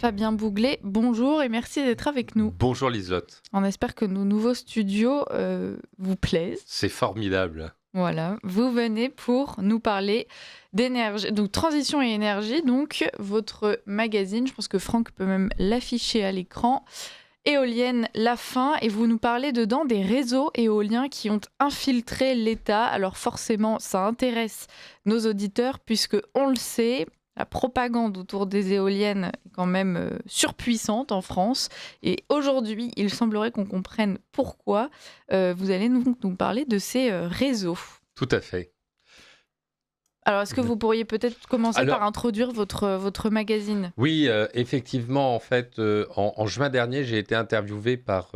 Fabien Bouglet, bonjour et merci d'être avec nous. Bonjour Liselotte, On espère que nos nouveaux studios vous plaisent. c'est formidable. Voilà, vous venez pour nous parler d'énergie, donc transition et énergie, donc votre magazine, je pense que Franck peut même l'afficher à l'écran, Éolienne La Fin, et vous nous parlez dedans des réseaux éoliens qui ont infiltré l'État. Alors forcément, ça intéresse nos auditeurs puisque on le sait, la propagande autour des éoliennes est quand même surpuissante en France. Et aujourd'hui, il semblerait qu'on comprenne pourquoi. Vous allez nous parler de ces réseaux. Tout à fait. Alors, est-ce que vous pourriez peut-être commencer Alors, par introduire votre magazine ? oui, effectivement, en fait, en juin dernier, j'ai été interviewé par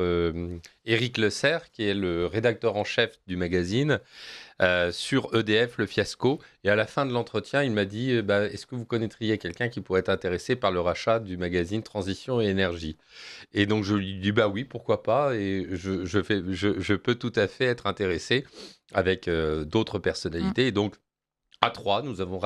Éric Lesserre, qui est le rédacteur en chef du magazine, sur EDF, le fiasco. Et à la fin de l'entretien, il m'a dit est-ce que vous connaîtriez quelqu'un qui pourrait être intéressé par le rachat du magazine Transition et Énergie ? Et donc, je lui dis oui, pourquoi pas. Et je peux tout à fait être intéressé avec d'autres personnalités. Et donc, à trois, nous avons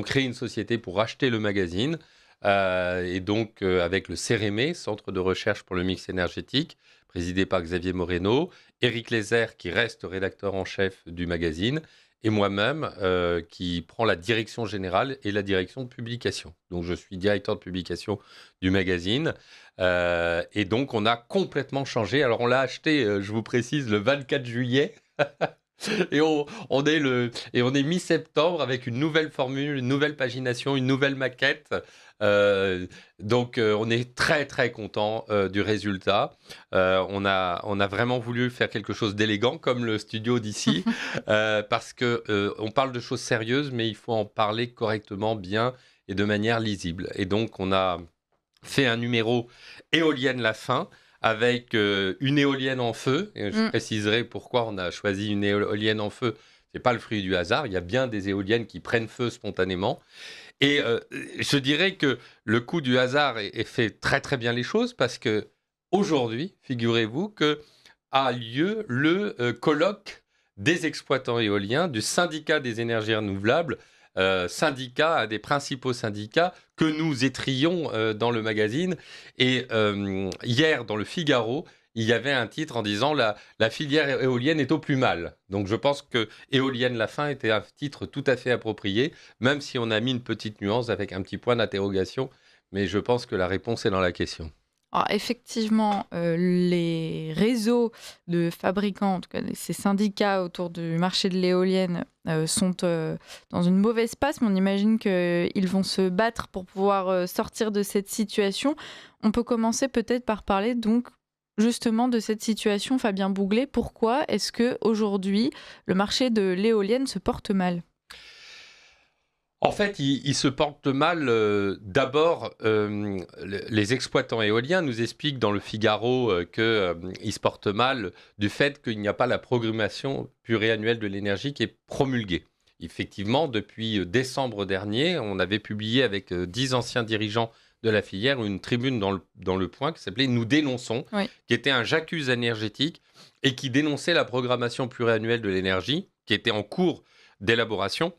créé une société pour racheter le magazine, et donc avec le CEREME, Centre de recherche pour le mix énergétique, présidé par Xavier Moreno, Éric Lesserre, qui reste rédacteur en chef du magazine, et moi-même, qui prends la direction générale et la direction de publication. Donc je suis directeur de publication du magazine, et donc on a complètement changé. Alors on l'a acheté, je vous précise, le 24 juillet. Et on est mi-septembre avec une nouvelle formule, une nouvelle pagination, une nouvelle maquette. Donc on est très très content du résultat. On a vraiment voulu faire quelque chose d'élégant comme le studio d'ici, parce que on parle de choses sérieuses, mais il faut en parler correctement, bien et de manière lisible. Et donc on a fait un numéro Éolienne La Fin, avec une éolienne en feu. Et je préciserai pourquoi on a choisi une éolienne en feu. Ce n'est pas le fruit du hasard. Il y a bien des éoliennes qui prennent feu spontanément. Et je dirais que le coup du hasard fait très très bien les choses, parce que aujourd'hui, figurez-vous que a lieu le colloque des exploitants éoliens du syndicat des énergies renouvelables, syndicat, un des principaux syndicats que nous étrions dans le magazine. Et hier, dans le Figaro, il y avait un titre en disant la filière éolienne est au plus mal. Donc je pense que Éolienne La Fin était un titre tout à fait approprié, même si on a mis une petite nuance avec un petit point d'interrogation. Mais je pense que la réponse est dans la question. Alors, effectivement, les réseaux de fabricants, en tout cas ces syndicats autour du marché de l'éolienne, sont dans une mauvaise passe, mais on imagine qu'ils vont se battre pour pouvoir sortir de cette situation. On peut commencer peut-être par parler donc justement de cette situation, Fabien Bouglet. Pourquoi est-ce qu'aujourd'hui, le marché de l'éolienne se porte mal ? En fait, il se porte mal. D'abord, les exploitants éoliens nous expliquent dans le Figaro qu'ils se portent mal du fait qu'il n'y a pas la programmation pluriannuelle de l'énergie qui est promulguée. Effectivement, depuis décembre dernier, on avait publié avec 10 anciens dirigeants de la filière une tribune dans le Point qui s'appelait « Nous dénonçons », Oui. qui était un j'accuse énergétique et qui dénonçait la programmation pluriannuelle de l'énergie qui était en cours d'élaboration,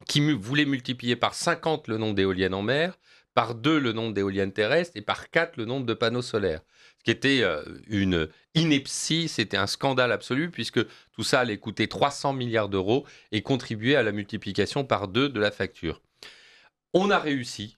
qui voulait multiplier par 50 le nombre d'éoliennes en mer, par 2 le nombre d'éoliennes terrestres et par 4 le nombre de panneaux solaires. Ce qui était une ineptie, c'était un scandale absolu, puisque tout ça allait coûter 300 milliards d'euros et contribuer à la multiplication par 2 de la facture. On a réussi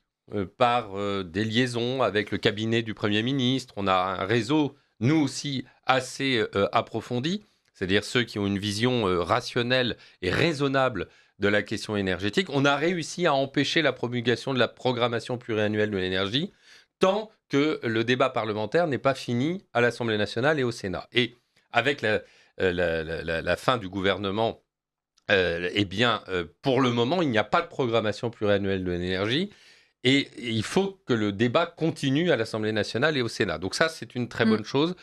par des liaisons avec le cabinet du Premier ministre. On a un réseau, nous aussi, assez approfondi, c'est-à-dire ceux qui ont une vision rationnelle et raisonnable de la question énergétique. On a réussi à empêcher la promulgation de la programmation pluriannuelle de l'énergie tant que le débat parlementaire n'est pas fini à l'Assemblée nationale et au Sénat. Et avec la fin du gouvernement, pour le moment, il n'y a pas de programmation pluriannuelle de l'énergie. Et il faut que le débat continue à l'Assemblée nationale et au Sénat. Donc ça, c'est une très bonne chose.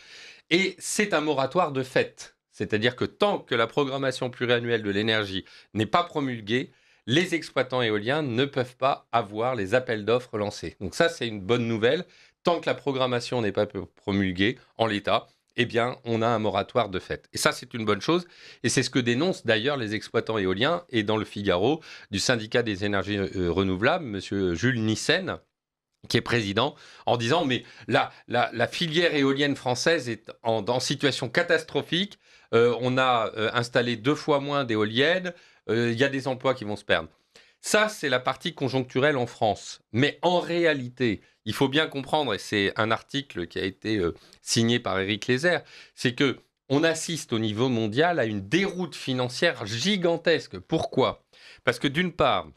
Et c'est un moratoire de fait. C'est-à-dire que tant que la programmation pluriannuelle de l'énergie n'est pas promulguée, les exploitants éoliens ne peuvent pas avoir les appels d'offres lancés. Donc ça, c'est une bonne nouvelle. Tant que la programmation n'est pas promulguée en l'état, eh bien, on a un moratoire de fait. Et ça, c'est une bonne chose. Et c'est ce que dénoncent d'ailleurs les exploitants éoliens. Et dans le Figaro, du syndicat des énergies renouvelables, M. Jules Nissen, qui est président, en disant mais la filière éolienne française est en situation catastrophique, on a installé 2 fois moins d'éoliennes, il y a des emplois qui vont se perdre. Ça, c'est la partie conjoncturelle en France. Mais en réalité, il faut bien comprendre, et c'est un article qui a été signé par Éric Lézère, c'est que on assiste au niveau mondial à une déroute financière gigantesque. Pourquoi ? Parce que d'une part,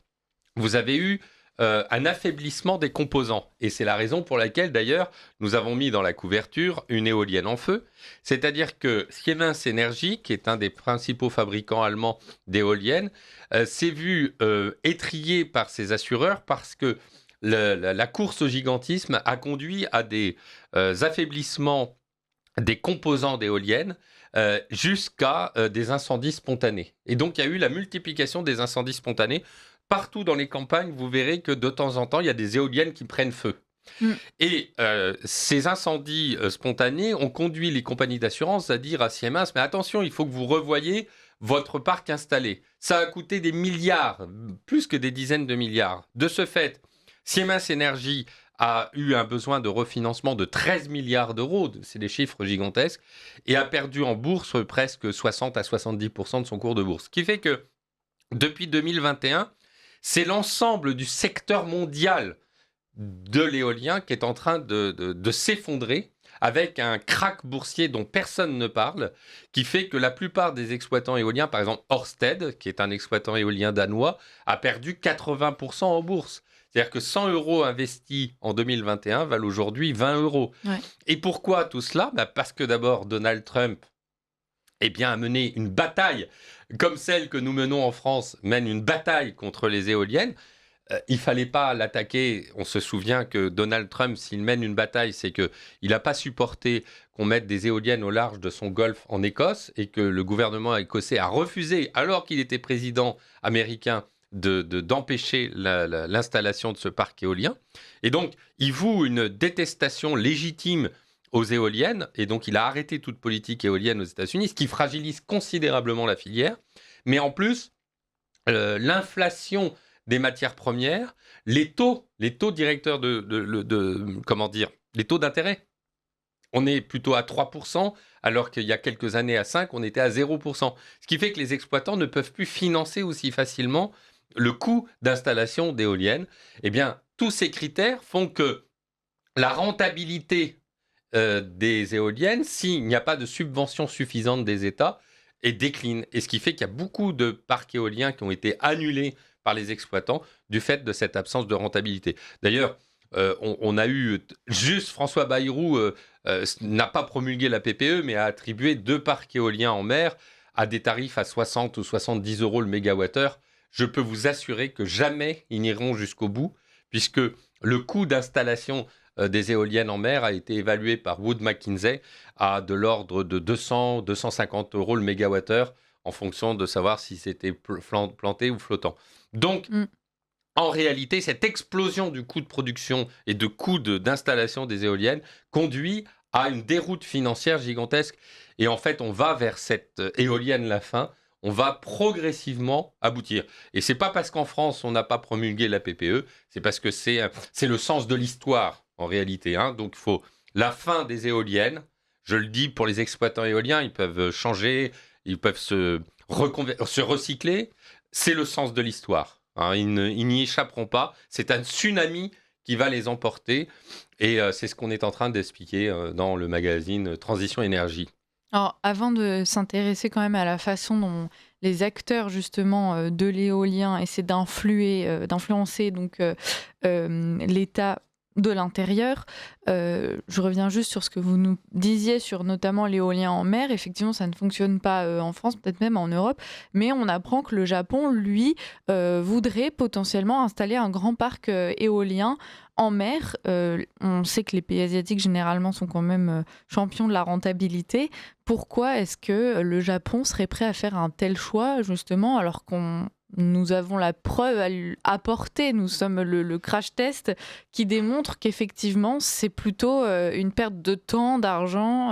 vous avez eu un affaiblissement des composants. Et c'est la raison pour laquelle, d'ailleurs, nous avons mis dans la couverture une éolienne en feu. C'est-à-dire que Siemens Energy, qui est un des principaux fabricants allemands d'éoliennes, s'est vu étrillé par ses assureurs parce que la course au gigantisme a conduit à des affaiblissements des composants d'éoliennes jusqu'à des incendies spontanés. Et donc, il y a eu la multiplication des incendies spontanés. Partout dans les campagnes, vous verrez que de temps en temps, il y a des éoliennes qui prennent feu. Et ces incendies spontanés ont conduit les compagnies d'assurance à dire à Siemens, mais attention, il faut que vous revoyiez votre parc installé. Ça a coûté des milliards, plus que des dizaines de milliards. De ce fait, Siemens Energy a eu un besoin de refinancement de 13 milliards d'euros, c'est des chiffres gigantesques, et a perdu en bourse presque 60 à 70% de son cours de bourse. Ce qui fait que depuis 2021, c'est l'ensemble du secteur mondial de l'éolien qui est en train de s'effondrer avec un krach boursier dont personne ne parle, qui fait que la plupart des exploitants éoliens, par exemple Ørsted, qui est un exploitant éolien danois, a perdu 80% en bourse. C'est-à-dire que 100 euros investis en 2021 valent aujourd'hui 20 euros. Ouais. Et pourquoi tout cela ? Parce que d'abord, Donald Trump a mené une bataille comme celle que nous menons en France, mène une bataille contre les éoliennes. Il ne fallait pas l'attaquer. On se souvient que Donald Trump, s'il mène une bataille, c'est qu'il n'a pas supporté qu'on mette des éoliennes au large de son golfe en Écosse et que le gouvernement écossais a refusé, alors qu'il était président américain, d'empêcher l'installation de ce parc éolien. Et donc, il voue une détestation légitime aux éoliennes, et donc il a arrêté toute politique éolienne aux États-Unis, ce qui fragilise considérablement la filière. Mais en plus, l'inflation des matières premières, les taux directeurs les taux d'intérêt. On est plutôt à 3%, alors qu'il y a quelques années à 5%, on était à 0%. Ce qui fait que les exploitants ne peuvent plus financer aussi facilement le coût d'installation d'éoliennes. Eh bien, tous ces critères font que la rentabilité des éoliennes, s'il n'y a pas de subvention suffisante des États, décline. Et ce qui fait qu'il y a beaucoup de parcs éoliens qui ont été annulés par les exploitants du fait de cette absence de rentabilité. D'ailleurs, on a eu juste François Bayrou n'a pas promulgué la PPE, mais a attribué 2 parcs éoliens en mer à des tarifs à 60 ou 70 euros le mégawattheure. Je peux vous assurer que jamais ils n'iront jusqu'au bout, puisque le coût d'installation des éoliennes en mer a été évalué par Wood Mackenzie à de l'ordre de 200-250 euros le mégawattheure, en fonction de savoir si c'était planté ou flottant. Donc, en réalité, cette explosion du coût de production et de coût d'installation des éoliennes conduit à une déroute financière gigantesque. Et en fait, on va vers cette éolienne la fin. On va progressivement aboutir. Et c'est pas parce qu'en France, on n'a pas promulgué la PPE, c'est parce que c'est le sens de l'histoire, en réalité. Donc, il faut la fin des éoliennes. Je le dis pour les exploitants éoliens, ils peuvent changer, ils peuvent se recycler. C'est le sens de l'histoire. Ils n'y échapperont pas. C'est un tsunami qui va les emporter. Et c'est ce qu'on est en train d'expliquer dans le magazine Transition Énergie. Alors, avant de s'intéresser quand même à la façon dont les acteurs justement de l'éolien essaient d'influencer donc l'État de l'intérieur, je reviens juste sur ce que vous nous disiez sur notamment l'éolien en mer. Effectivement, ça ne fonctionne pas en France, peut-être même en Europe, mais on apprend que le Japon, lui, voudrait potentiellement installer un grand parc éolien en mer. On sait que les pays asiatiques, généralement, sont quand même champions de la rentabilité. Pourquoi est-ce que le Japon serait prêt à faire un tel choix, justement, alors nous avons la preuve à apporter, nous sommes le crash test qui démontre qu'effectivement, c'est plutôt une perte de temps, d'argent,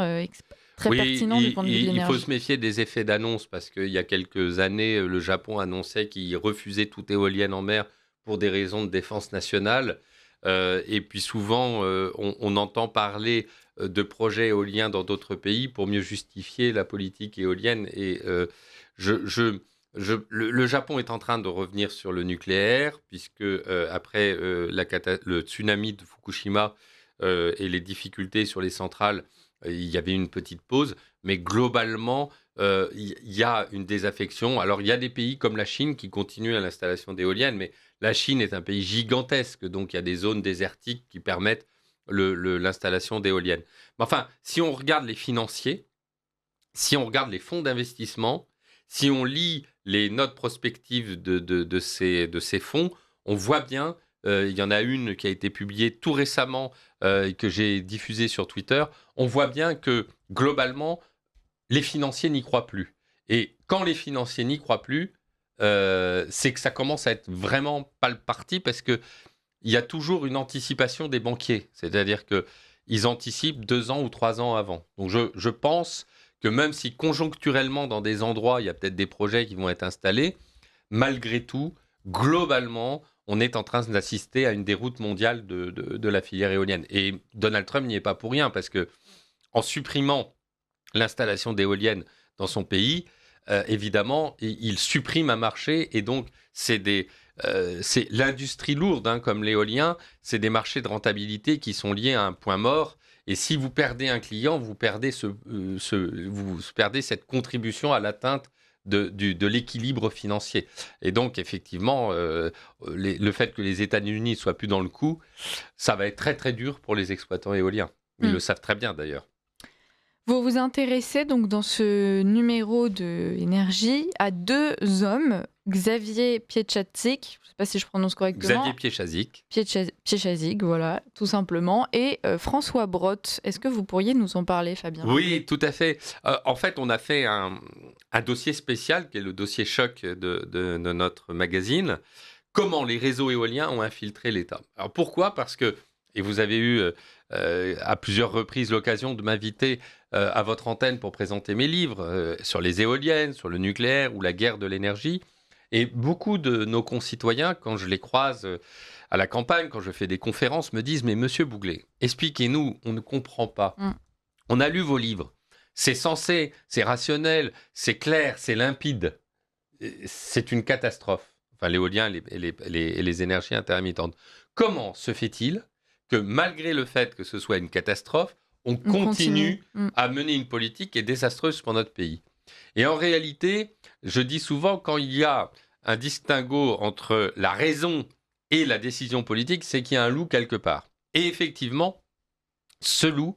très pertinent du point de vue de l'énergie. Il faut se méfier des effets d'annonce, parce qu'il y a quelques années, le Japon annonçait qu'il refusait toute éolienne en mer pour des raisons de défense nationale. Et puis souvent, on entend parler de projets éoliens dans d'autres pays pour mieux justifier la politique éolienne. Et le Japon est en train de revenir sur le nucléaire, puisque après le tsunami de Fukushima et les difficultés sur les centrales, il y avait une petite pause. Mais globalement, il y a une désaffection. Alors, il y a des pays comme la Chine qui continuent à l'installation d'éoliennes, mais la Chine est un pays gigantesque, donc il y a des zones désertiques qui permettent l'installation d'éoliennes. Mais enfin, si on regarde les financiers, si on regarde les fonds d'investissement, si on lit les notes prospectives de ces fonds, on voit bien, il y en a une qui a été publiée tout récemment, que j'ai diffusée sur Twitter, on voit bien que globalement, les financiers n'y croient plus. Et quand les financiers n'y croient plus, c'est que ça commence à être vraiment pas le parti, parce qu'il y a toujours une anticipation des banquiers. C'est-à-dire qu'ils anticipent 2 ans ou 3 ans avant. Donc je pense que même si conjoncturellement, dans des endroits, il y a peut-être des projets qui vont être installés, malgré tout, globalement, on est en train d'assister à une déroute mondiale de la filière éolienne. Et Donald Trump n'y est pas pour rien, parce que en supprimant l'installation d'éoliennes dans son pays, évidemment, il supprime un marché. Et donc, c'est l'industrie lourde, comme l'éolien, c'est des marchés de rentabilité qui sont liés à un point mort. Et si vous perdez un client, vous perdez cette contribution à l'atteinte de l'équilibre financier. Et donc, effectivement, le fait que les États-Unis ne soient plus dans le coup, ça va être très, très dur pour les exploitants éoliens. Ils le savent très bien, d'ailleurs. Vous vous intéressez donc dans ce numéro de Énergie à 2 hommes, Xavier Pieczazik, je ne sais pas si je prononce correctement. Xavier Pieczazik. Pieczazik, voilà, tout simplement, et François Brotte. Est-ce que vous pourriez nous en parler, Fabien ? Oui, tout à fait. En fait, on a fait un dossier spécial, qui est le dossier choc de notre magazine. Comment les réseaux éoliens ont infiltré l'État. Alors pourquoi ? Parce que, et vous avez eu à plusieurs reprises l'occasion de m'inviter à votre antenne pour présenter mes livres sur les éoliennes, sur le nucléaire ou la guerre de l'énergie. Et beaucoup de nos concitoyens, quand je les croise à la campagne, quand je fais des conférences, me disent « Mais monsieur Bouglet, expliquez-nous, on ne comprend pas. On a lu vos livres. C'est sensé, c'est rationnel, c'est clair, c'est limpide. C'est une catastrophe. » Enfin, l'éolien et les énergies intermittentes. Comment se fait-il que malgré le fait que ce soit une catastrophe, on continue à mener une politique qui est désastreuse pour notre pays? Et en réalité, je dis souvent, quand il y a un distinguo entre la raison et la décision politique, c'est qu'il y a un loup quelque part. Et effectivement, ce loup,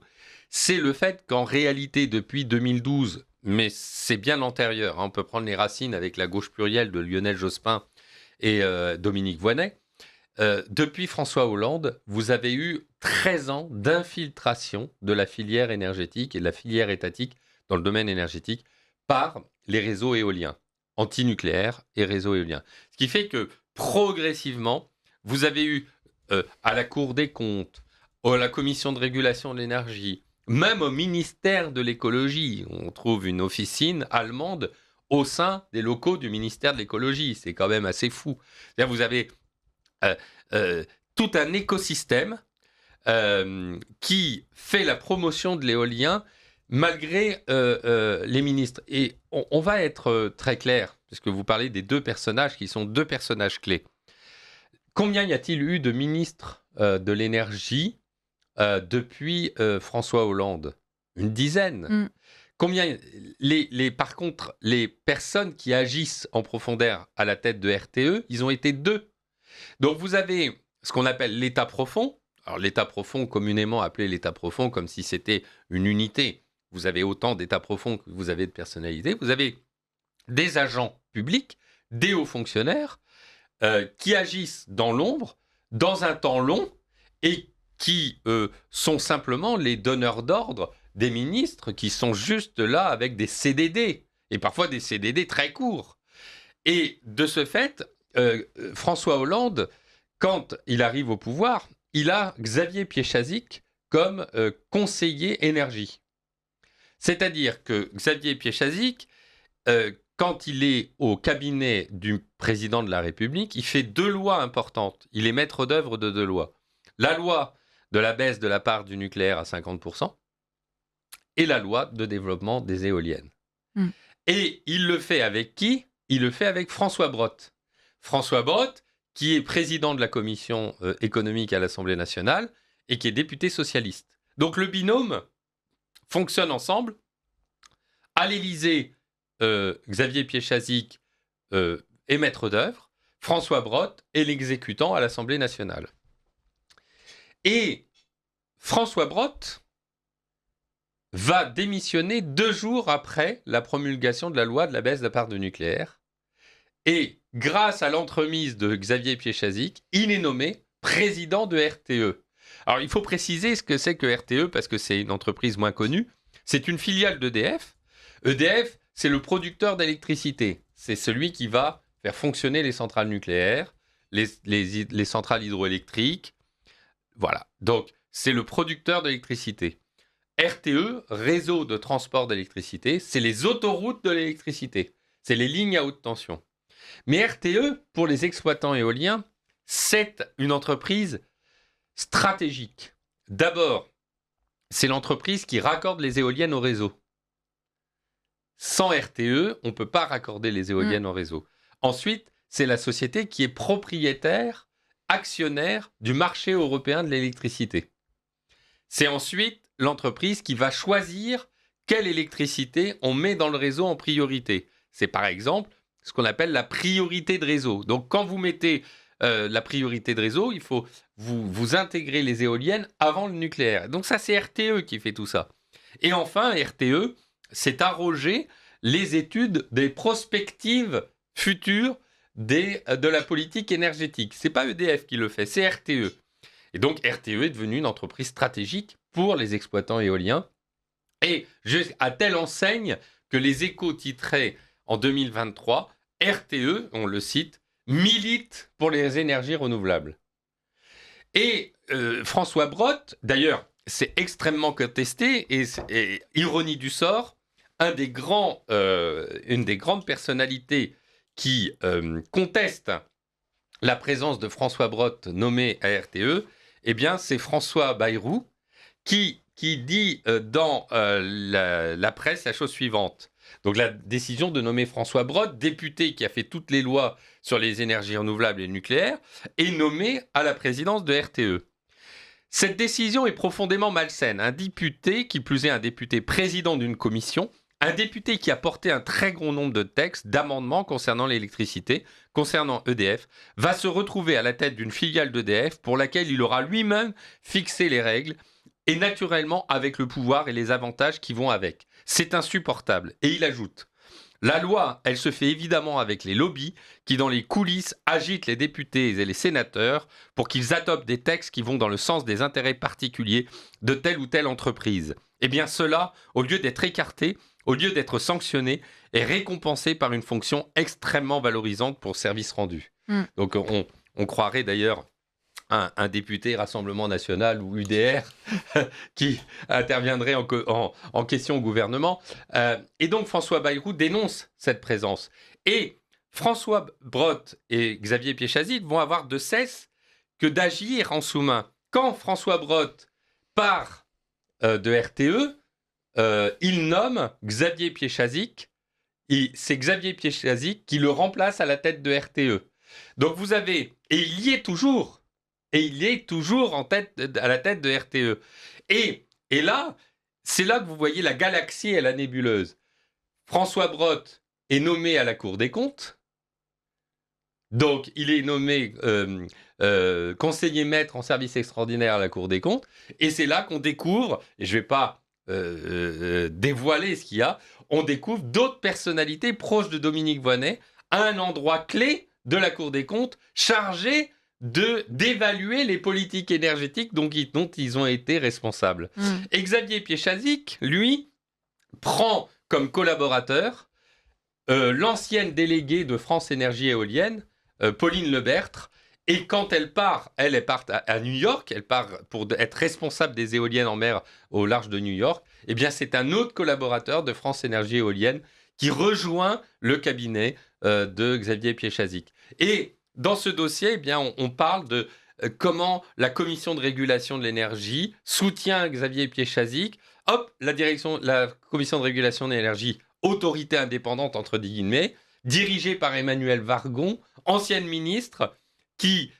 c'est le fait qu'en réalité, depuis 2012, mais c'est bien antérieur, on peut prendre les racines avec la gauche plurielle de Lionel Jospin et Dominique Voynet, depuis François Hollande, vous avez eu 13 ans d'infiltration de la filière énergétique et de la filière étatique dans le domaine énergétique par les réseaux éoliens, antinucléaires et réseaux éoliens. Ce qui fait que progressivement, vous avez eu à la Cour des comptes, à la Commission de régulation de l'énergie, même au ministère de l'écologie, on trouve une officine allemande au sein des locaux du ministère de l'écologie. C'est quand même assez fou. C'est-à-dire, vous avez tout un écosystème qui fait la promotion de l'éolien malgré les ministres. Et on va être très clair, puisque vous parlez des 2 personnages qui sont 2 personnages clés. Combien y a-t-il eu de ministres de l'énergie depuis François Hollande ? Une dizaine. Combien par contre, les personnes qui agissent en profondeur à la tête de RTE, ils ont été 2. Donc vous avez ce qu'on appelle l'état profond. Alors l'état profond, communément appelé l'état profond, comme si c'était une unité. Vous avez autant d'états profonds que vous avez de personnalités. Vous avez des agents publics, des hauts fonctionnaires qui agissent dans l'ombre, dans un temps long, et qui sont simplement les donneurs d'ordre des ministres qui sont juste là avec des CDD, et parfois des CDD très courts. Et de ce fait, François Hollande, quand il arrive au pouvoir, il a Xavier Pieczazik comme conseiller énergie. C'est-à-dire que Xavier Pieczazik, quand il est au cabinet du président de la République, il fait 2 lois importantes. Il est maître d'œuvre de 2 lois. la loi de la baisse de la part du nucléaire à 50% et la loi de développement des éoliennes. Et il le fait avec qui ? Il le fait avec François Brottes. François Brottes, qui est président de la commission économique à l'Assemblée nationale et qui est député socialiste. Donc le binôme fonctionne ensemble. À l'Élysée, Xavier Piéchazic est maître d'œuvre. François Brottes est l'exécutant à l'Assemblée nationale. Et François Brottes va démissionner 2 jours après la promulgation de la loi de la baisse de la part de nucléaire. Et grâce à l'entremise de Xavier Piéchazic, il est nommé président de RTE. Alors, il faut préciser ce que c'est que RTE, parce que c'est une entreprise moins connue. C'est une filiale d'EDF. EDF, c'est le producteur d'électricité. C'est celui qui va faire fonctionner les centrales nucléaires, les centrales hydroélectriques. Voilà. Donc, c'est le producteur d'électricité. RTE, réseau de transport d'électricité, c'est les autoroutes de l'électricité. C'est les lignes à haute tension. Mais RTE, pour les exploitants éoliens, c'est une entreprise stratégique. D'abord, c'est l'entreprise qui raccorde les éoliennes au réseau. Sans RTE, on ne peut pas raccorder les éoliennes au réseau. Ensuite, c'est la société qui est propriétaire, actionnaire du marché européen de l'électricité. C'est ensuite l'entreprise qui va choisir quelle électricité on met dans le réseau en priorité. C'est par exemple ce qu'on appelle la priorité de réseau. Donc quand vous mettez la priorité de réseau, il faut vous intégrer les éoliennes avant le nucléaire. Donc ça, c'est RTE qui fait tout ça. Et enfin, RTE s'est arrogé les études des prospectives futures de la politique énergétique. Ce n'est pas EDF qui le fait, c'est RTE. Et donc RTE est devenue une entreprise stratégique pour les exploitants éoliens. Et à telle enseigne que les Échos titraient en 2023, RTE, on le cite, milite pour les énergies renouvelables. Et François Brottes, d'ailleurs, c'est extrêmement contesté et ironie du sort, une des grandes personnalités qui conteste la présence de François Brottes nommé à RTE, eh bien, c'est François Bayrou qui dit dans la presse la chose suivante. Donc la décision de nommer François Brottes, député qui a fait toutes les lois sur les énergies renouvelables et le nucléaire, est nommé à la présidence de RTE. Cette décision est profondément malsaine. Un député, qui plus est un député président d'une commission, un député qui a porté un très grand nombre de textes, d'amendements concernant l'électricité, concernant EDF, va se retrouver à la tête d'une filiale d'EDF pour laquelle il aura lui-même fixé les règles et naturellement avec le pouvoir et les avantages qui vont avec. C'est insupportable. Et il ajoute, la loi, elle se fait évidemment avec les lobbies qui, dans les coulisses, agitent les députés et les sénateurs pour qu'ils adoptent des textes qui vont dans le sens des intérêts particuliers de telle ou telle entreprise. Eh bien cela, au lieu d'être écarté, au lieu d'être sanctionné, est récompensé par une fonction extrêmement valorisante pour service rendu. Donc on croirait d'ailleurs un député Rassemblement National ou UDR qui interviendrait en question au gouvernement. Et donc François Bayrou dénonce cette présence. Et François Brottes et Xavier Piéchazic vont avoir de cesse que d'agir en sous-main. Quand François Brottes part de RTE, il nomme Xavier Piéchazic. C'est Xavier Piéchazic qui le remplace à la tête de RTE. Donc vous avez... Et il y est toujours... Et il est toujours à la tête de RTE. Et là, c'est là que vous voyez la galaxie et la nébuleuse. François Brottes est nommé à la Cour des comptes. Donc, il est nommé conseiller maître en service extraordinaire à la Cour des comptes. Et c'est là qu'on découvre, et je ne vais pas dévoiler ce qu'il y a, on découvre d'autres personnalités proches de Dominique Voynet à un endroit clé de la Cour des comptes, chargé d'évaluer les politiques énergétiques dont ils ont été responsables. Et Xavier Piéchazic, lui, prend comme collaborateur l'ancienne déléguée de France Énergie Éolienne, Pauline Lebertre, et quand elle part à New York, elle part pour être responsable des éoliennes en mer au large de New York, eh bien c'est un autre collaborateur de France Énergie Éolienne qui rejoint le cabinet de Xavier Piéchazic. Et dans ce dossier, eh bien, on parle comment la commission de régulation de l'énergie soutient Xavier Piéchazic. Hop, la commission de régulation de l'énergie, autorité indépendante entre guillemets, dirigée par Emmanuelle Wargon, ancienne ministre, qui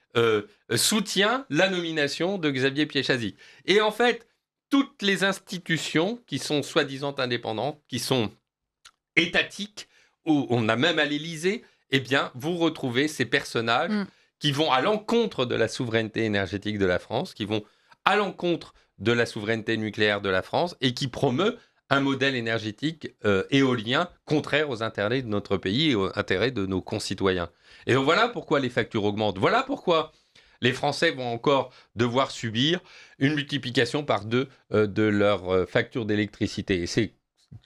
soutient la nomination de Xavier Piéchazic. Et en fait, toutes les institutions qui sont soi-disant indépendantes, qui sont étatiques, où on a même à l'Élysée, eh bien, vous retrouvez ces personnages qui vont à l'encontre de la souveraineté énergétique de la France, qui vont à l'encontre de la souveraineté nucléaire de la France et qui promeut un modèle énergétique éolien contraire aux intérêts de notre pays et aux intérêts de nos concitoyens. Et donc voilà pourquoi les factures augmentent. Voilà pourquoi les Français vont encore devoir subir une multiplication par 2 de leurs factures d'électricité. Et c'est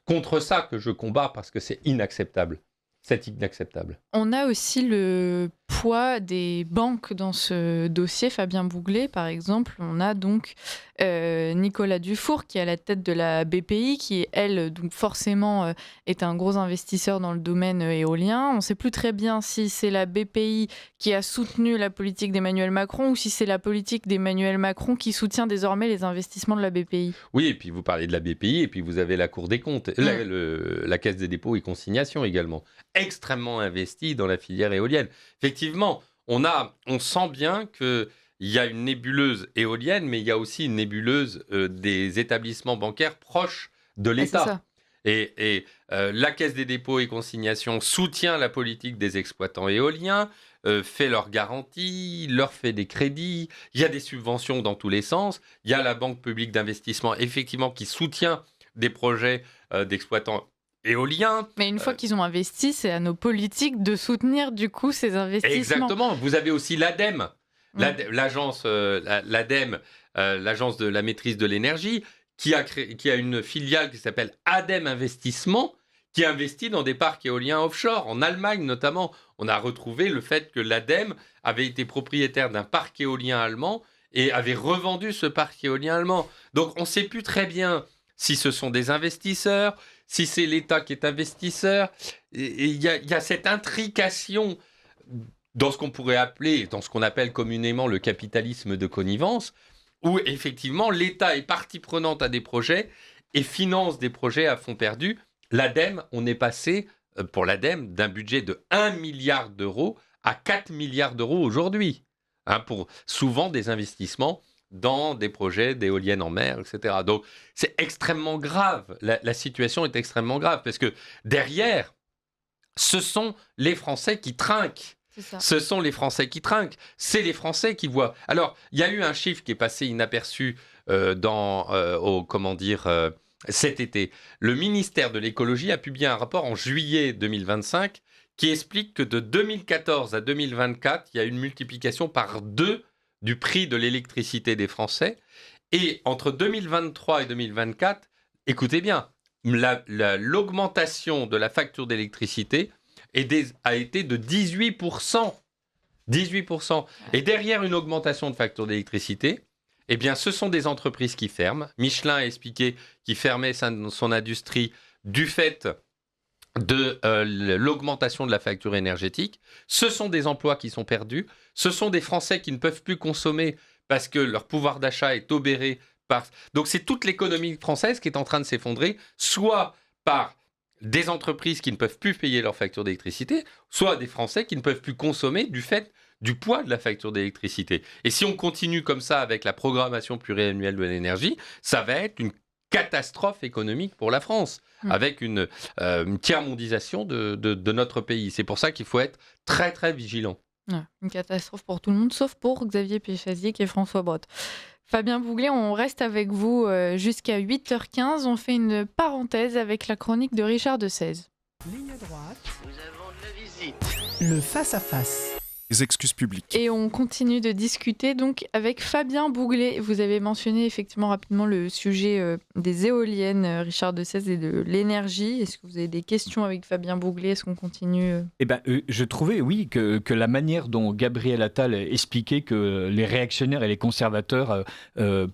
contre ça que je combats parce que c'est inacceptable. C'est inacceptable. On a aussi le poids des banques dans ce dossier. Fabien Bouglet, par exemple, on a donc Nicolas Dufour qui est à la tête de la BPI, qui, elle, donc forcément, est un gros investisseur dans le domaine éolien. On ne sait plus très bien si c'est la BPI qui a soutenu la politique d'Emmanuel Macron ou si c'est la politique d'Emmanuel Macron qui soutient désormais les investissements de la BPI. Oui, et puis vous parlez de la BPI, et puis vous avez la Cour des comptes, la Caisse des dépôts et consignations également, extrêmement investie dans la filière éolienne. Effectivement, on sent bien qu'il y a une nébuleuse éolienne, mais il y a aussi une nébuleuse des établissements bancaires proches de l'État. Et la Caisse des dépôts et consignations soutient la politique des exploitants éoliens, fait leurs garanties, leur fait des crédits, il y a des subventions dans tous les sens, il y a la Banque publique d'investissement, effectivement, qui soutient des projets d'exploitants éoliens. Mais une fois qu'ils ont investi, c'est à nos politiques de soutenir du coup ces investissements. Exactement. Vous avez aussi l'ADEME, l'agence de la maîtrise de l'énergie, qui a une filiale qui s'appelle ADEME Investissement, qui investit dans des parcs éoliens offshore. En Allemagne notamment, on a retrouvé le fait que l'ADEME avait été propriétaire d'un parc éolien allemand et avait revendu ce parc éolien allemand. Donc on ne sait plus très bien si ce sont des investisseurs, si c'est l'État qui est investisseur. Et il y a cette intrication dans ce qu'on appelle communément le capitalisme de connivence, où effectivement l'État est partie prenante à des projets et finance des projets à fond perdu. L'ADEME, on est passé pour l'ADEME d'un budget de 1 milliard d'euros à 4 milliards d'euros aujourd'hui, pour souvent des investissements dans des projets d'éoliennes en mer, etc. Donc, c'est extrêmement grave. La situation est extrêmement grave parce que derrière, ce sont les Français qui trinquent. Ce sont les Français qui trinquent. C'est les Français qui voient. Alors, il y a eu un chiffre qui est passé inaperçu cet été. Le ministère de l'écologie a publié un rapport en juillet 2025 qui explique que de 2014 à 2024, il y a une multiplication par 2 du prix de l'électricité des Français. Et entre 2023 et 2024, écoutez bien, l'augmentation de la facture d'électricité a été de 18%. 18%. Et derrière une augmentation de facture d'électricité, eh bien, ce sont des entreprises qui ferment. Michelin a expliqué qu'il fermait son industrie du fait de l'augmentation de la facture énergétique. Ce sont des emplois qui sont perdus. Ce sont des Français qui ne peuvent plus consommer parce que leur pouvoir d'achat est obéré. Donc c'est toute l'économie française qui est en train de s'effondrer, soit par des entreprises qui ne peuvent plus payer leur facture d'électricité, soit des Français qui ne peuvent plus consommer du fait du poids de la facture d'électricité. Et si on continue comme ça avec la programmation pluriannuelle de l'énergie, ça va être une catastrophe économique pour la France, avec une tiers-mondisation de notre pays. C'est pour ça qu'il faut être très, très vigilant. Ouais, une catastrophe pour tout le monde, sauf pour Xavier Piéchazic et François Brotte. Fabien Bouglet, on reste avec vous jusqu'à 8h15. On fait une parenthèse avec la chronique de Richard de Sèze. Ligne droite. Nous avons de la visite. Le face-à-face. Les excuses publiques. Et on continue de discuter donc avec Fabien Bouglet. Vous avez mentionné effectivement rapidement le sujet des éoliennes, Richard de Sèze, et de l'énergie. Est-ce que vous avez des questions avec Fabien Bouglet ? Est-ce qu'on continue Je trouvais, oui, que la manière dont Gabriel Attal expliquait que les réactionnaires et les conservateurs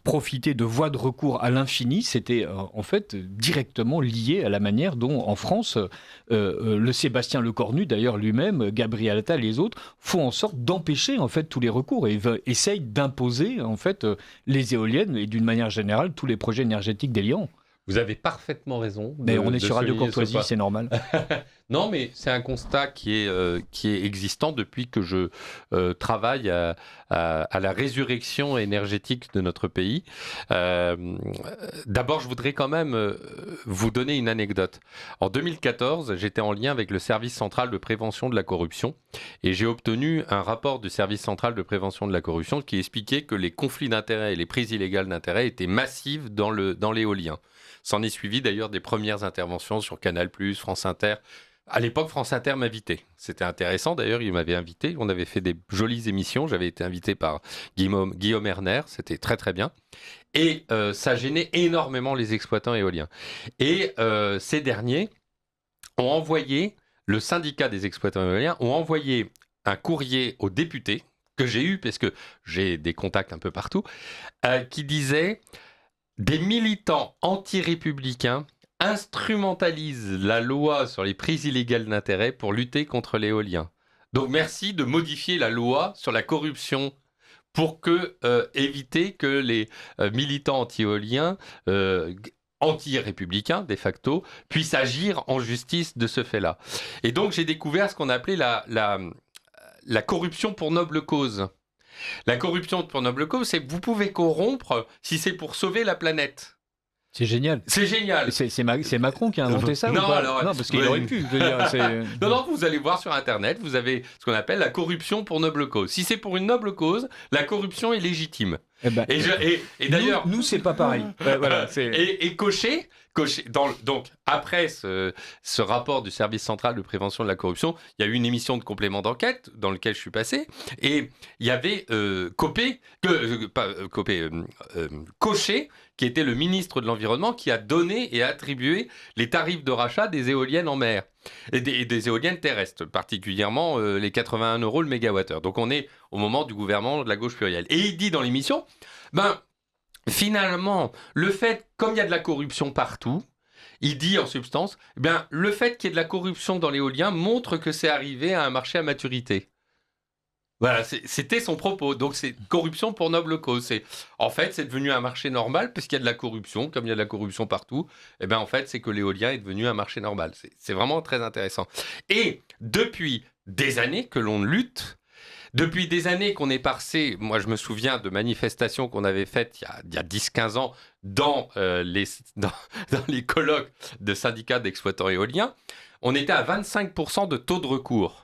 profitaient de voies de recours à l'infini, c'était en fait directement lié à la manière dont, en France, le Sébastien Lecornu, d'ailleurs lui-même, Gabriel Attal et les autres, font font en sorte d'empêcher en fait tous les recours et essayent d'imposer en fait les éoliennes et d'une manière générale tous les projets énergétiques délirants. Vous avez parfaitement raison. Mais on est sur Radio Courtoisie, c'est normal. Non, mais c'est un constat qui est existant depuis que je travaille à la résurrection énergétique de notre pays. D'abord, je voudrais quand même vous donner une anecdote. En 2014, j'étais en lien avec le Service central de prévention de la corruption et j'ai obtenu un rapport du Service central de prévention de la corruption qui expliquait que les conflits d'intérêts et les prises illégales d'intérêts étaient massives dans l'éolien. S'en est suivi d'ailleurs des premières interventions sur Canal+, France Inter. À l'époque, France Inter m'invitait. C'était intéressant d'ailleurs, il m'avait invité. On avait fait des jolies émissions. J'avais été invité par Guillaume Erner. C'était très très bien. Et ça gênait énormément les exploitants éoliens. Et ces derniers ont envoyé, le syndicat des exploitants éoliens, ont envoyé un courrier aux députés, que j'ai eu parce que j'ai des contacts un peu partout, qui disait... Des militants anti-républicains instrumentalisent la loi sur les prises illégales d'intérêt pour lutter contre l'éolien. Donc merci de modifier la loi sur la corruption pour éviter que les militants anti-éoliens, anti-républicains de facto, puissent agir en justice de ce fait-là. Et donc j'ai découvert ce qu'on appelait la corruption pour noble cause. La corruption pour noble cause, c'est que vous pouvez corrompre si c'est pour sauver la planète. C'est génial. C'est génial. C'est Macron qui a inventé ça ou pas ? Non, parce qu'il aurait pu. Non, vous allez voir sur Internet, vous avez ce qu'on appelle la corruption pour noble cause. Si c'est pour une noble cause, la corruption est légitime. Et d'ailleurs... Nous, c'est pas pareil. Voilà, et Cochet, donc après ce rapport du service central de prévention de la corruption, il y a eu une émission de complément d'enquête dans laquelle je suis passé, et il y avait Cochet, qui était le ministre de l'Environnement, qui a donné et attribué les tarifs de rachat des éoliennes en mer et des éoliennes terrestres, particulièrement les 81 € le mégawattheure. Donc on est au moment du gouvernement de la gauche plurielle. Et il dit dans l'émission, finalement, le fait, comme il y a de la corruption partout, il dit en substance, le fait qu'il y ait de la corruption dans l'éolien montre que c'est arrivé à un marché à maturité. Voilà, c'était son propos. Donc c'est corruption pour noble cause. En fait, c'est devenu un marché normal parce qu'il y a de la corruption, comme il y a de la corruption partout. En fait, c'est que l'éolien est devenu un marché normal. C'est vraiment très intéressant. Et depuis des années que l'on lutte, depuis des années qu'on est passé, moi je me souviens de manifestations qu'on avait faites il y a 10-15 ans dans les colloques de syndicats d'exploitants éoliens, on était à 25% de taux de recours.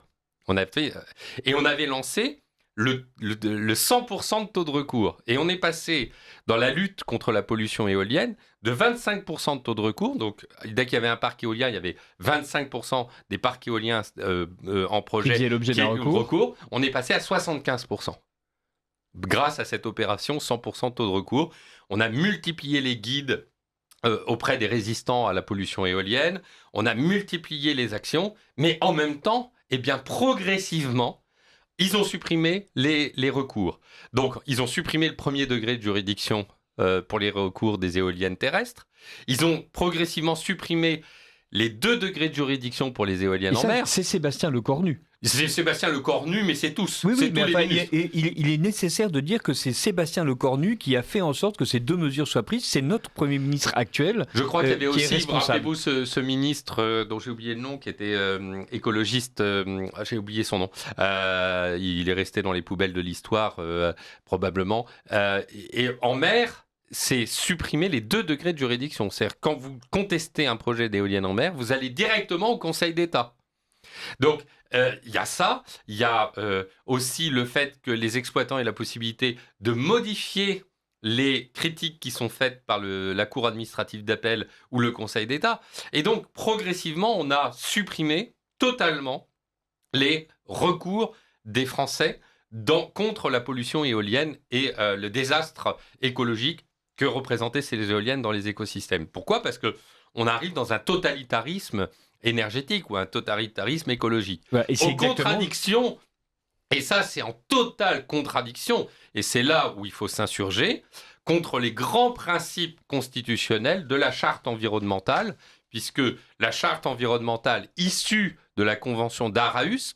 On avait lancé le 100% de taux de recours. Et on est passé dans la lutte contre la pollution éolienne de 25% de taux de recours. Donc, dès qu'il y avait un parc éolien, il y avait 25% des parcs éoliens en projet qui est l'objet d'un recours. On est passé à 75%. Grâce à cette opération 100% de taux de recours, on a multiplié les guides auprès des résistants à la pollution éolienne. On a multiplié les actions, mais en même temps, progressivement, ils ont supprimé les recours. Donc, ils ont supprimé le premier degré de juridiction pour les recours des éoliennes terrestres. Ils ont progressivement supprimé les 2 degrés de juridiction pour les éoliennes en mer. C'est Sébastien Lecornu. C'est Sébastien Lecornu, mais c'est tous. Oui, c'est mais tous les ministres. il est nécessaire de dire que c'est Sébastien Lecornu qui a fait en sorte que ces 2 mesures soient prises. C'est notre Premier ministre actuel. Je crois qu'il y avait aussi, rappelez-vous, ce ministre dont j'ai oublié le nom, qui était écologiste, j'ai oublié son nom. Il est resté dans les poubelles de l'histoire, probablement. Et en mer, c'est supprimer les 2 degrés de juridiction. C'est-à-dire, quand vous contestez un projet d'éolienne en mer, vous allez directement au Conseil d'État. Donc, il y a ça, il y a aussi le fait que les exploitants aient la possibilité de modifier les critiques qui sont faites par la Cour administrative d'appel ou le Conseil d'État. Et donc, progressivement, on a supprimé totalement les recours des Français contre la pollution éolienne et le désastre écologique que représentaient ces éoliennes dans les écosystèmes. Pourquoi ? Parce qu'on arrive dans un totalitarisme énergétique ou un totalitarisme écologique. Ouais, et c'est contradiction, et ça c'est en totale contradiction, et c'est là où il faut s'insurger contre les grands principes constitutionnels de la charte environnementale puisque la charte environnementale issue de la convention d'Aarhus,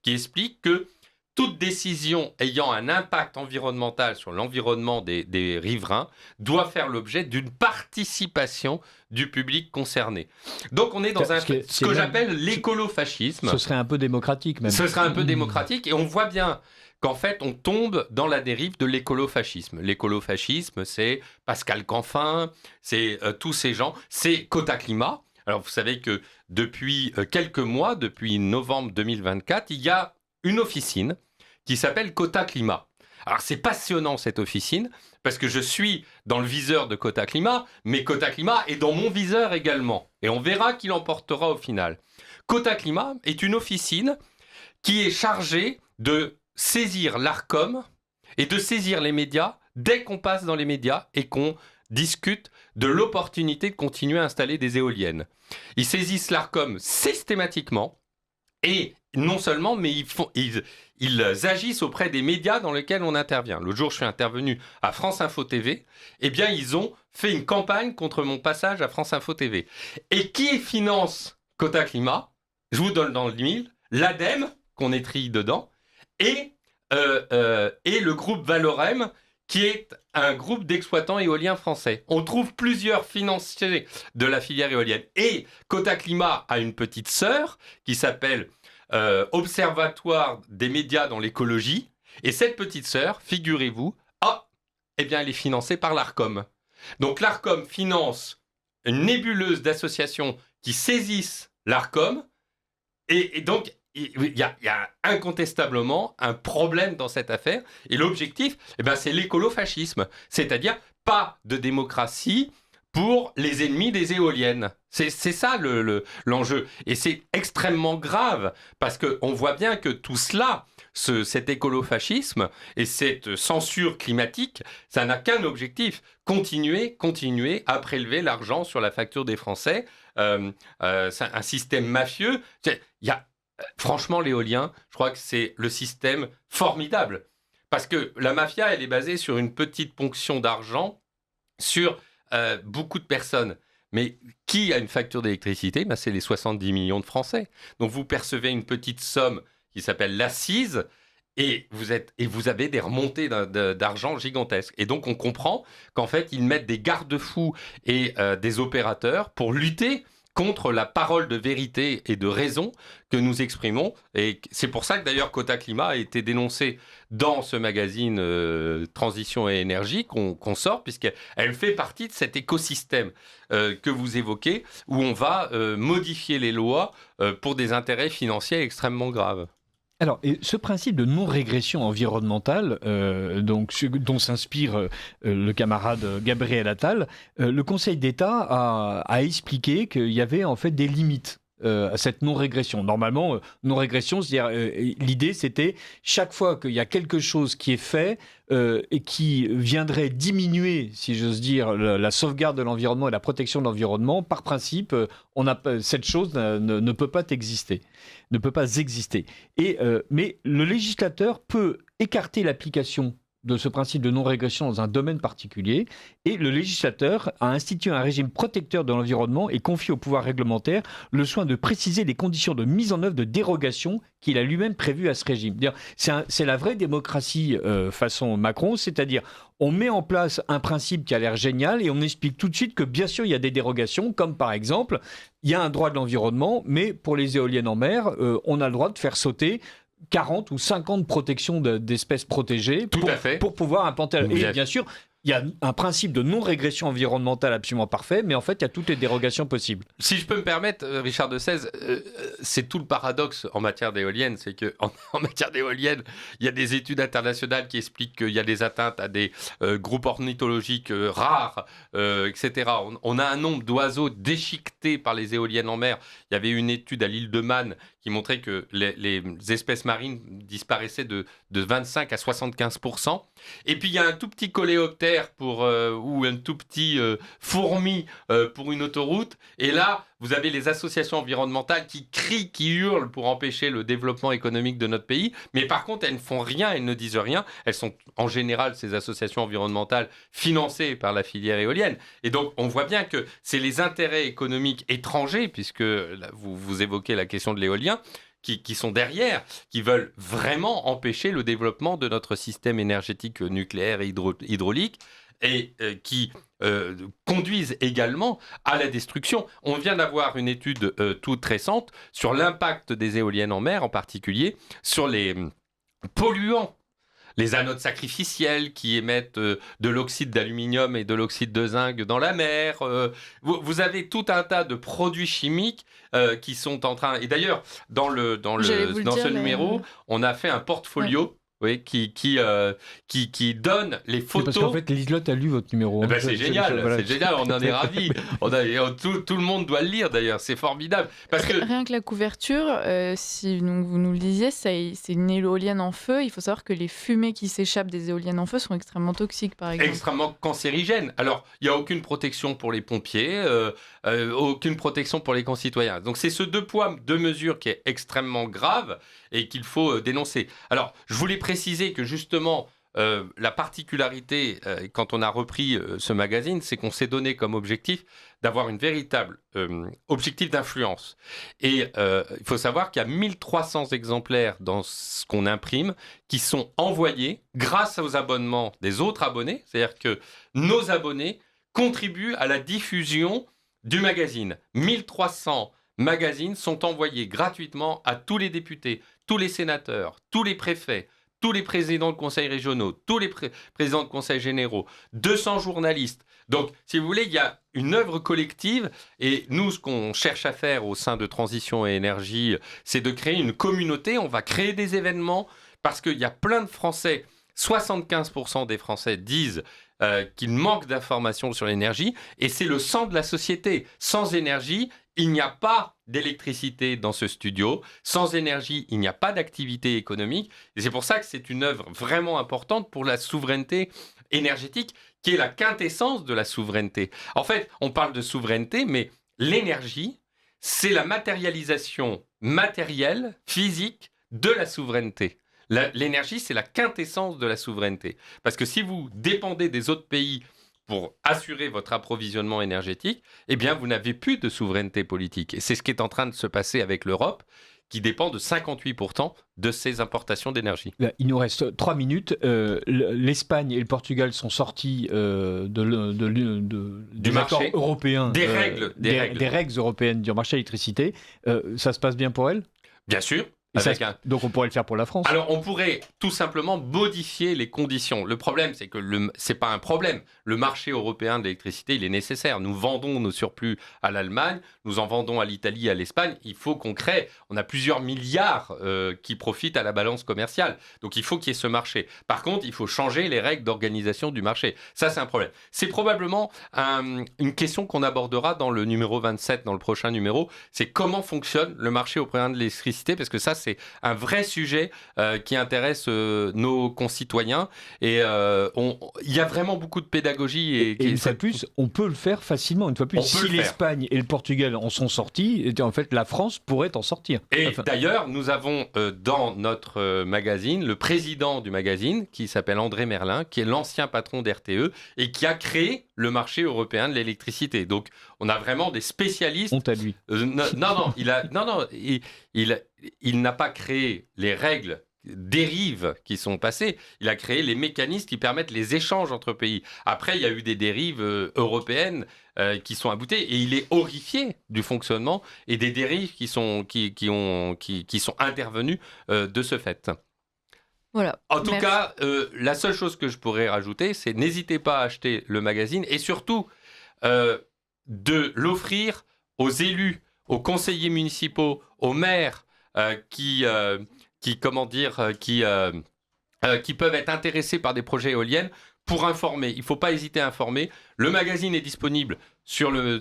qui explique que toute décision ayant un impact environnemental sur l'environnement des riverains doit faire l'objet d'une participation du public concerné. Donc on est dans ce que j'appelle l'écolo-fascisme. Ce serait un peu démocratique même. Ce serait un peu démocratique et on voit bien qu'en fait on tombe dans la dérive de l'écolo-fascisme. L'écolo-fascisme, c'est Pascal Canfin, c'est tous ces gens, c'est Quota Climat. Alors vous savez que depuis quelques mois, depuis novembre 2024, il y a une officine qui s'appelle Quota Climat. Alors c'est passionnant cette officine, parce que je suis dans le viseur de Quota Climat, mais Quota Climat est dans mon viseur également. Et on verra qui l'emportera au final. Quota Climat est une officine qui est chargée de saisir l'Arcom et de saisir les médias dès qu'on passe dans les médias et qu'on discute de l'opportunité de continuer à installer des éoliennes. Ils saisissent l'Arcom systématiquement et non seulement, mais ils agissent auprès des médias dans lesquels on intervient. L'autre jour, je suis intervenu à France Info TV. Eh bien, ils ont fait une campagne contre mon passage à France Info TV. Et qui finance Quota Climat ? Je vous donne dans le mille, l'ADEME, qu'on étrille dedans, et le groupe Valorem, qui est un groupe d'exploitants éoliens français. On trouve plusieurs financiers de la filière éolienne. Et Quota Climat a une petite sœur qui s'appelle Observatoire des médias dans l'écologie. Et cette petite sœur, figurez-vous, elle est financée par l'Arcom. Donc l'Arcom finance une nébuleuse d'associations qui saisissent l'Arcom. Et donc, il y a incontestablement un problème dans cette affaire. Et l'objectif, c'est l'écolo-fascisme. C'est-à-dire pas de démocratie pour les ennemis des éoliennes. C'est ça l'enjeu. Et c'est extrêmement grave, parce qu'on voit bien que tout cela, cet écolo-fascisme et cette censure climatique, ça n'a qu'un objectif, continuer à prélever l'argent sur la facture des Français. C'est un système mafieux. Franchement, l'éolien, je crois que c'est le système formidable. Parce que la mafia, elle est basée sur une petite ponction d'argent sur beaucoup de personnes. Mais qui a une facture d'électricité ? C'est les 70 millions de Français. Donc vous percevez une petite somme qui s'appelle l'accise et vous avez des remontées d'argent gigantesques. Et donc on comprend qu'en fait, ils mettent des garde-fous et des opérateurs pour lutter contre la parole de vérité et de raison que nous exprimons. Et c'est pour ça que d'ailleurs Quota Climat a été dénoncé dans ce magazine Transition et Énergie qu'on sort, puisqu'elle fait partie de cet écosystème que vous évoquez, où on va modifier les lois pour des intérêts financiers extrêmement graves. Alors, et ce principe de non-régression environnementale, dont s'inspire le camarade Gabriel Attal, le Conseil d'État a expliqué qu'il y avait en fait des limites à cette non-régression. Normalement, non-régression, c'est-à-dire l'idée, c'était chaque fois qu'il y a quelque chose qui est fait et qui viendrait diminuer, si j'ose dire, la sauvegarde de l'environnement et la protection de l'environnement, par principe, cette chose ne peut pas exister. Mais le législateur peut écarter l'application de ce principe de non-régression dans un domaine particulier, et le législateur a institué un régime protecteur de l'environnement et confie au pouvoir réglementaire le soin de préciser les conditions de mise en œuvre de dérogation qu'il a lui-même prévues à ce régime. C'est la vraie démocratie façon Macron, c'est-à-dire on met en place un principe qui a l'air génial et on explique tout de suite que bien sûr il y a des dérogations, comme par exemple, il y a un droit de l'environnement, mais pour les éoliennes en mer, on a le droit de faire sauter 40 ou 50 protections d'espèces protégées pour pouvoir implanter. Et bien sûr, il y a un principe de non-régression environnementale absolument parfait, mais en fait, il y a toutes les dérogations possibles. Si je peux me permettre, Richard de Sèze, c'est tout le paradoxe en matière d'éoliennes, c'est qu'en matière d'éoliennes, il y a des études internationales qui expliquent qu'il y a des atteintes à des groupes ornithologiques rares, etc. On a un nombre d'oiseaux déchiquetés par les éoliennes en mer. Il y avait une étude à l'île de Man qui montrait que les espèces marines disparaissaient de 25 à 75%. Et puis, il y a un tout petit coléoptère ou un tout petit fourmi pour une autoroute. Et là, vous avez les associations environnementales qui crient, qui hurlent pour empêcher le développement économique de notre pays, mais par contre, elles ne font rien, elles ne disent rien. Elles sont en général, ces associations environnementales, financées par la filière éolienne. Et donc, on voit bien que c'est les intérêts économiques étrangers, puisque là, vous évoquez la question de l'éolien, qui sont derrière, qui veulent vraiment empêcher le développement de notre système énergétique nucléaire et hydraulique, et qui conduisent également à la destruction. On vient d'avoir une étude toute récente sur l'impact des éoliennes en mer, en particulier sur les polluants. Les anodes sacrificielles qui émettent de l'oxyde d'aluminium et de l'oxyde de zinc dans la mer. Vous avez tout un tas de produits chimiques qui sont en train... Et d'ailleurs, dans ce numéro, on a fait un portfolio qui donne les photos. Parce qu'en fait, Liselotte a lu votre numéro. C'est génial, c'est génial, on en est ravis. Tout le monde doit le lire d'ailleurs, c'est formidable. Parce que... Rien que la couverture, si vous nous le disiez, c'est une éolienne en feu. Il faut savoir que les fumées qui s'échappent des éoliennes en feu sont extrêmement toxiques, par exemple. Extrêmement cancérigènes. Alors, il n'y a aucune protection pour les pompiers, aucune protection pour les concitoyens. Donc, c'est ce 2 poids, 2 mesures qui est extrêmement grave et qu'il faut dénoncer. Alors, je voulais préciser que justement, la particularité, quand on a repris ce magazine, c'est qu'on s'est donné comme objectif d'avoir une véritable objectif d'influence. Et il faut savoir qu'il y a 1300 exemplaires dans ce qu'on imprime qui sont envoyés grâce aux abonnements des autres abonnés. C'est-à-dire que nos abonnés contribuent à la diffusion du magazine. 1300 magazines sont envoyés gratuitement à tous les députés, tous les sénateurs, tous les préfets, tous les présidents de conseils régionaux, tous les présidents de conseils généraux, 200 journalistes. Donc, si vous voulez, il y a une œuvre collective. Et nous, ce qu'on cherche à faire au sein de Transition et Énergie, c'est de créer une communauté. On va créer des événements parce qu'il y a plein de Français, 75% des Français disent qu'il manque d'informations sur l'énergie. Et c'est le sang de la société. Sans énergie, il n'y a pas d'électricité dans ce studio. Sans énergie, il n'y a pas d'activité économique. Et c'est pour ça que c'est une œuvre vraiment importante pour la souveraineté énergétique, qui est la quintessence de la souveraineté. En fait, on parle de souveraineté, mais l'énergie, c'est la matérialisation matérielle, physique, de la souveraineté. L'énergie, c'est la quintessence de la souveraineté. Parce que si vous dépendez des autres pays pour assurer votre approvisionnement énergétique, eh bien, vous n'avez plus de souveraineté politique. Et c'est ce qui est en train de se passer avec l'Europe, qui dépend de 58% de ses importations d'énergie. Il nous reste 3 minutes. L'Espagne et le Portugal sont sortis du marché européen. Des règles européennes du marché de l'électricité. Ça se passe bien pour elles ? Bien sûr. Donc on pourrait le faire pour la France. Alors on pourrait tout simplement modifier les conditions. Le problème, c'est que c'est pas un problème. Le marché européen de l'électricité, il est nécessaire. Nous vendons nos surplus à l'Allemagne, nous en vendons à l'Italie, à l'Espagne. Il faut qu'on crée. On a plusieurs milliards qui profitent à la balance commerciale. Donc il faut qu'il y ait ce marché. Par contre, il faut changer les règles d'organisation du marché. Ça, c'est un problème. C'est probablement une question qu'on abordera dans le numéro 27, dans le prochain numéro. C'est comment fonctionne le marché européen de l'électricité, parce que ça, c'est un vrai sujet qui intéresse nos concitoyens. Et il y a vraiment beaucoup de pédagogie. Et une fois de plus, on peut le faire facilement. Une fois de plus, si l'Espagne et le Portugal en sont sortis, en fait, la France pourrait en sortir. Et d'ailleurs, nous avons dans notre magazine le président du magazine, qui s'appelle André Merlin, qui est l'ancien patron d'RTE et qui a créé le marché européen de l'électricité. Donc, on a vraiment des spécialistes. Honte à lui. Il n'a pas créé les règles dérives qui sont passées. Il a créé les mécanismes qui permettent les échanges entre pays. Après, il y a eu des dérives européennes qui sont aboutées et il est horrifié du fonctionnement et des dérives qui sont intervenues de ce fait. Voilà. En tout cas, la seule chose que je pourrais rajouter, c'est n'hésitez pas à acheter le magazine et surtout de l'offrir aux élus, aux conseillers municipaux, aux maires qui peuvent être intéressés par des projets éoliennes pour informer. Il ne faut pas hésiter à informer. Le magazine est disponible sur le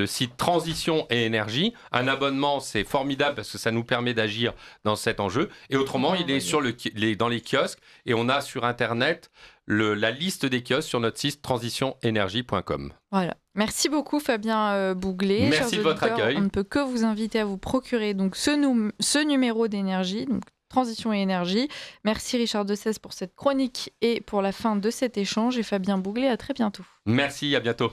site Transition et Énergie. Un abonnement, c'est formidable parce que ça nous permet d'agir dans cet enjeu. Et autrement, il est dans les kiosques et on a sur Internet la liste des kiosques sur notre site transitionenergie.com. Voilà. Merci beaucoup Fabien Bouglet. Merci Chers de votre auditeurs, accueil. On ne peut que vous inviter à vous procurer donc ce numéro d'énergie, donc Transition et énergie. Merci Richard Dessès pour cette chronique et pour la fin de cet échange. Et Fabien Bouglet, à très bientôt. Merci, à bientôt.